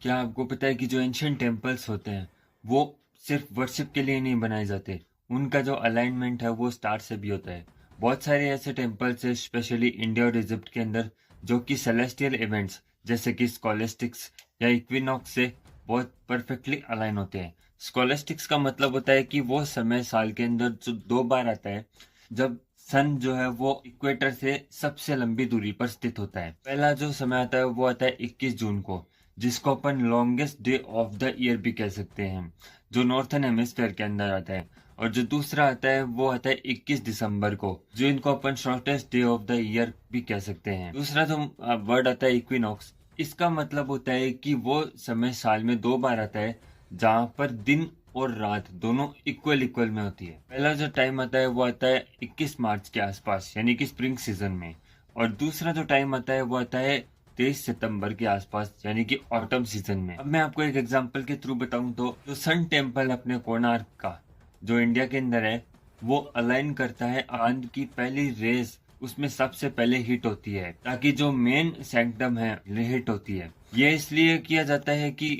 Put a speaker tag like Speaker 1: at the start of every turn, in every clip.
Speaker 1: क्या आपको पता है कि जो एंशियंट टेम्पल्स होते हैं वो सिर्फ वर्शिप के लिए नहीं बनाए जाते। उनका जो अलाइनमेंट है वो स्टार से भी होता है। बहुत सारे ऐसे टेम्पल्स है स्पेशली इंडिया और इजिप्ट के अंदर जो कि सेलेस्टियल इवेंट्स जैसे कि स्कॉलेस्टिक्स या इक्विनॉक्स से बहुत परफेक्टली अलाइन होते हैं। स्कॉलेस्टिक्स का मतलब होता है कि वो समय साल के अंदर जो 2 बार आता है जब सन जो है वो इक्वेटर से सबसे लंबी दूरी पर स्थित होता है। पहला जो समय आता है वो आता है 21 जून को, जिसको अपन longest day of the year भी कह सकते हैं, जो नॉर्थन हेमिस्फेयर के अंदर आता है। और जो दूसरा आता है वो आता है 21 दिसंबर को, जो इनको अपन shortest day of the year भी कह सकते हैं। दूसरा जो वर्ड आता है इक्विनॉक्स, इसका मतलब होता है कि वो समय साल में 2 बार आता है जहाँ पर दिन और रात दोनों इक्वल इक्वल में होती है। पहला जो टाइम आता है वो आता है 21 मार्च के आसपास यानी कि स्प्रिंग सीजन में, और दूसरा जो टाइम आता है वो आता है 23 सितंबर के आसपास यानी कि ऑटम सीजन में। अब मैं आपको एक एग्जांपल के थ्रू बताऊं तो जो सन टेम्पल अपने कोणार्क का जो इंडिया के अंदर है वो अलाइन करता है चांद की पहली रेज उसमें सबसे पहले हिट होती है ताकि जो मेन सैंक्टम है हिट होती है। ये इसलिए किया जाता है कि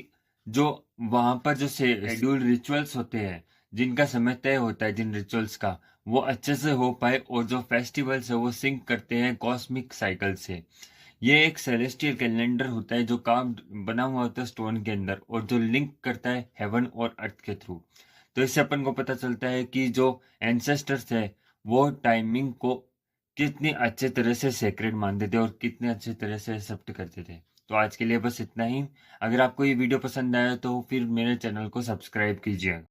Speaker 1: जो वहां पर जो शेड्यूल रिचुअल्स होते हैं जिनका समय तय होता है जिन रिचुअल्स का, वो अच्छे से हो पाए और जो फेस्टिवल्स है वो सिंक करते हैं कॉस्मिक साइकिल से। ये एक सेलेस्टियल कैलेंडर होता है जो काम बना हुआ होता है स्टोन के अंदर और जो लिंक करता है हेवन और अर्थ के थ्रू। तो इससे अपन को पता चलता है कि जो एंसेस्टर्स है वो टाइमिंग को कितनी अच्छे तरह से सेक्रेड मानते थे और कितने अच्छे तरह से एक्सेप्ट करते थे। तो आज के लिए बस इतना ही। अगर आपको ये वीडियो पसंद आया तो फिर मेरे चैनल को सब्सक्राइब कीजिए।